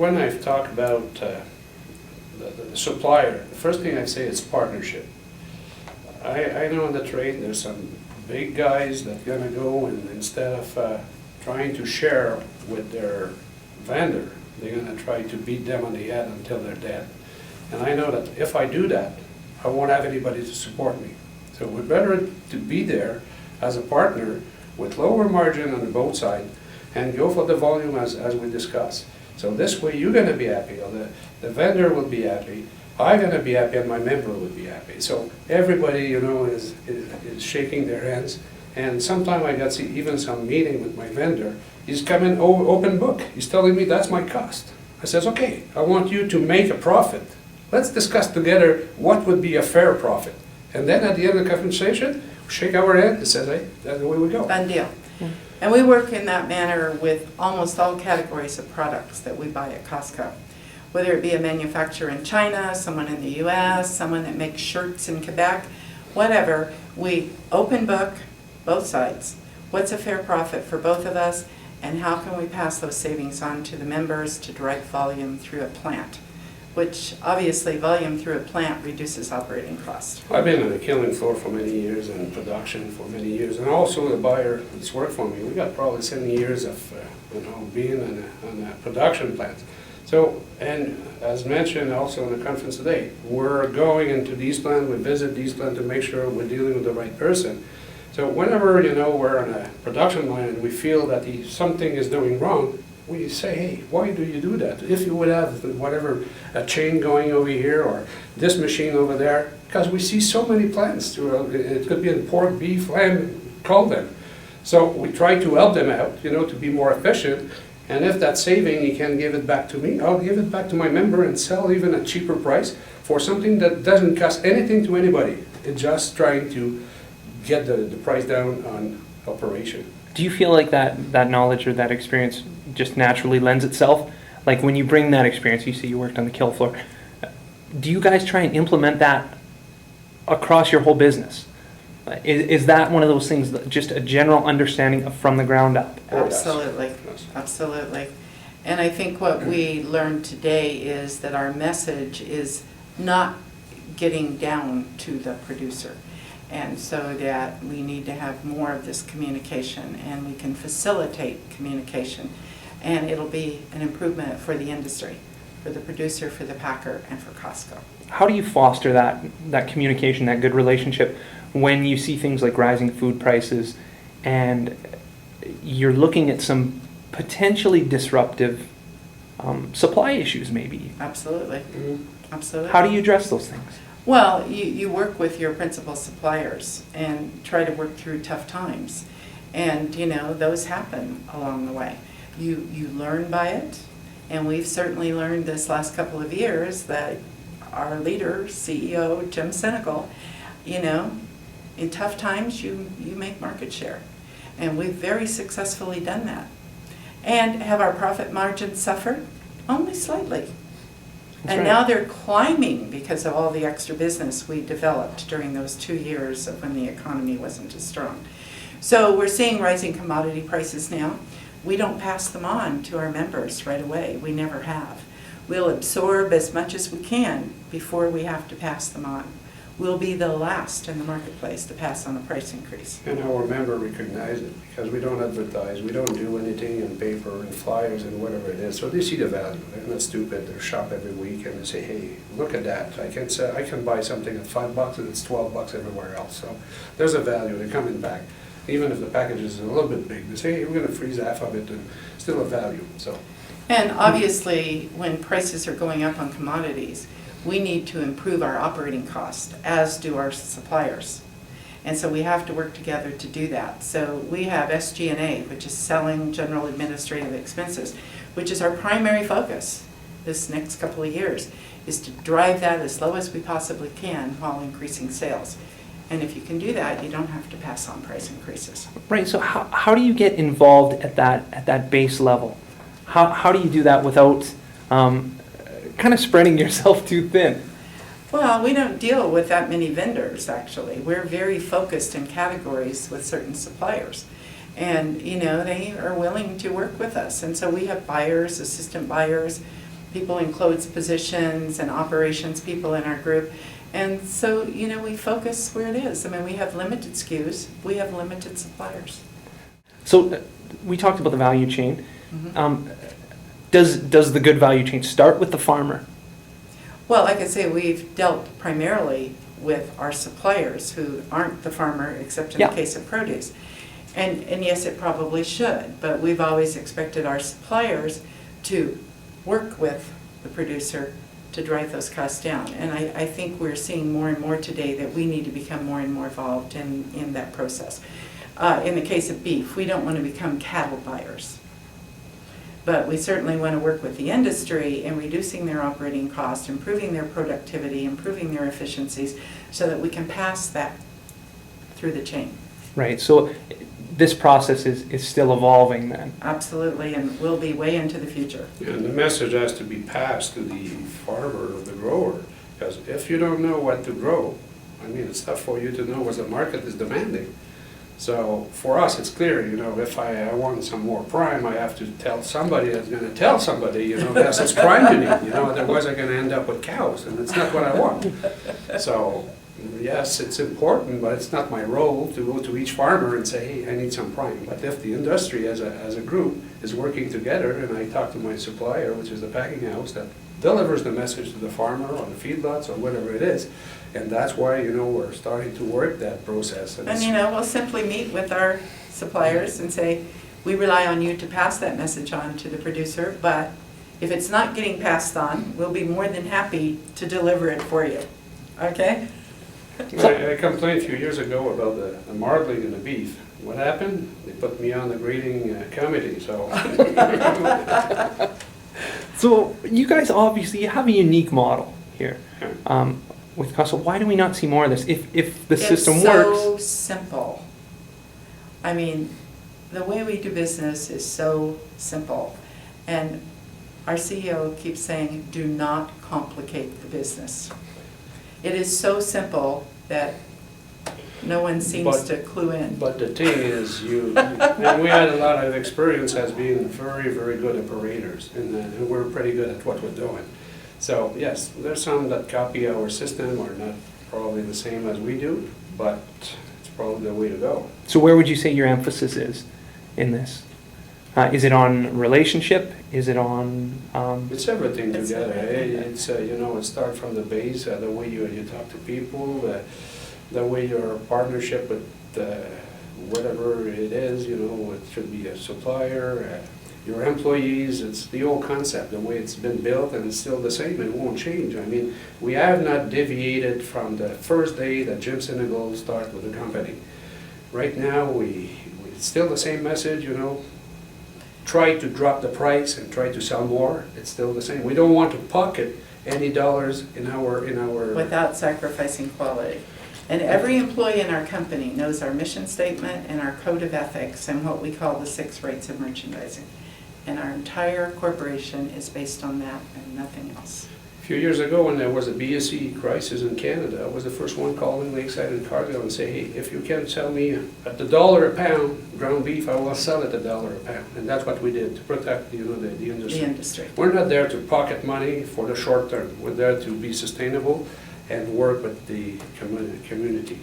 when I talk about the supplier, the first thing I say is partnership. I know in the trade there's some big guys that are going to go and instead of trying to share with their vendor, they're going to try to beat them on the head until they're dead. And I know that if I do that, I won't have anybody to support me. So we're better to be there as a partner with lower margin on both sides and go for the volume as we discussed. So this way you're going to be happy, or the vendor will be happy, I'm going to be happy, and my member will be happy. So everybody, you know, is shaking their hands. And sometime I got even some meeting with my vendor. He's coming open book. He's telling me that's my cost. I says, okay, I want you to make a profit. Let's discuss together what would be a fair profit. And then at the end of the conversation, we shake our hand and say, hey, that's the way we go. Done deal. And we work in that manner with almost all categories of products that we buy at Costco. Whether it be a manufacturer in China, someone in the US, someone that makes shirts in Quebec, whatever, we open book both sides. What's a fair profit for both of us, and how can we pass those savings on to the members to direct volume through a plant? Which obviously volume through a plant reduces operating costs. I've been on the killing floor for many years and production for many years, and also the buyer that's worked for me. We got probably 7 years of being on a production plant. So, and as mentioned also in the conference today, we're going into these plants, we visit these plants to make sure we're dealing with the right person. So whenever we're on a production line and we feel that something is doing wrong, we say, hey, why do you do that? If you would have whatever, a chain going over here or this machine over there, because we see so many plants, it could be in pork, beef, lamb, call them. So we try to help them out, to be more efficient. And if that's saving, he can give it back to me, I'll give it back to my member and sell even a cheaper price for something that doesn't cost anything to anybody. It's just trying to get the price down on operation. Do you feel like that knowledge or that experience just naturally lends itself? Like when you bring that experience, you say you worked on the kill floor, do you guys try and implement that across your whole business? Is that one of those things, that just a general understanding from the ground up? Absolutely, Yes. absolutely. And I think what we learned today is that our message is not getting down to the producer. And so that we need to have more of this communication, and we can facilitate communication. And it'll be an improvement for the industry, for the producer, for the packer, and for Costco. How do you foster that communication, that good relationship, when you see things like rising food prices and you're looking at some potentially disruptive supply issues maybe? Absolutely. Mm-hmm. Absolutely. How do you address those things? Well, you work with your principal suppliers and try to work through tough times. And, those happen along the way. You learn by it, and we've certainly learned this last couple of years that our leader, CEO, Jim Senecal, in tough times you make market share. And we've very successfully done that. And have our profit margins suffered? Only slightly. That's and right. Now they're climbing because of all the extra business we developed during those 2 years of when the economy wasn't as strong. So we're seeing rising commodity prices now. We don't pass them on to our members right away. We never have. We'll absorb as much as we can before we have to pass them on. We'll be the last in the marketplace to pass on a price increase. And our member recognize it because we don't advertise, we don't do anything in paper and flyers and whatever it is. So they see the value. They're not stupid. They shop every week and they say, hey, look at that. I can buy something at $5 and it's $12 everywhere else. So there's a value. They're coming back. Even if the package is a little bit big, they say, hey, we're going to freeze half of it, and still a value. So. And obviously, when prices are going up on commodities, we need to improve our operating cost, as do our suppliers. And so we have to work together to do that. So we have SG&A, which is selling general administrative expenses, which is our primary focus this next couple of years, is to drive that as low as we possibly can while increasing sales. And if you can do that, you don't have to pass on price increases. Right, so how do you get involved at that base level? How do you do that without kind of spreading yourself too thin? Well, we don't deal with that many vendors, actually. We're very focused in categories with certain suppliers. And, they are willing to work with us. And so we have buyers, assistant buyers, people in Claude's positions and operations people in our group. And so, we focus where it is. I mean, we have limited SKUs, we have limited suppliers. So we talked about the value chain. Mhm. Does the good value chain start with the farmer? Well, like I say, we've dealt primarily with our suppliers who aren't the farmer, except in Yeah. the case of produce. And yes, it probably should, but we've always expected our suppliers to work with the producer to drive those costs down. And I think we're seeing more and more today that we need to become more and more involved in that process. In the case of beef, we don't want to become cattle buyers. But we certainly want to work with the industry in reducing their operating costs, improving their productivity, improving their efficiencies, so that we can pass that through the chain. Right, so this process is still evolving then. Absolutely, and will be way into the future. And the message has to be passed to the farmer or the grower, because if you don't know what to grow, I mean, it's tough for you to know what the market is demanding. So for us, it's clear, if I want some more prime, I have to tell somebody that's gonna tell somebody, yes, it's prime you need, otherwise I'm gonna end up with cows, and it's not what I want. So, yes, it's important, but it's not my role to go to each farmer and say, hey, I need some prime. But if the industry as a group is working together, and I talk to my supplier, which is the packing house, that delivers the message to the farmer or the feedlots or whatever it is, and that's why, we're starting to work that process. And we'll simply meet with our suppliers and say, we rely on you to pass that message on to the producer, but if it's not getting passed on, we'll be more than happy to deliver it for you. Okay? I complained a few years ago about the marbling and the beef. What happened? They put me on the grading committee, so. So you guys obviously have a unique model here with Costco. Why do we not see more of this? If the system It's so works. simple. I mean, the way we do business is so simple. And our CEO keeps saying, do not complicate the business. It is so simple that no one seems to clue in. But the thing is, and we had a lot of experience as being very, very good operators, and we're pretty good at what we're doing. So yes, there's some that copy our system or not probably the same as we do, but it's probably the way to go. So where would you say your emphasis is in this? Is it on relationship? Is it on? It's everything It's together. everything. It's it starts from the base, the way you talk to people, the way your partnership with whatever it is, it should be a supplier, your employees. It's the old concept, the way it's been built, and it's still the same. It won't change. I mean, we have not deviated from the first day that Jim Sinegal started with the company. Right now, it's still the same message, Try to drop the price and try to sell more. It's still the same. We don't want to pocket any dollars in our Without sacrificing quality. And every employee in our company knows our mission statement and our code of ethics and what we call the 6 rates of merchandising. And our entire corporation is based on that and nothing else. A few years ago, when there was a BSE crisis in Canada, I was the first one calling Lakeside and Cargill and say, hey, if you can sell me at the $1 a pound ground beef, I will sell it at $1 a pound. And that's what we did to protect the industry. The industry. We're not there to pocket money for the short term. We're there to be sustainable and work with the community.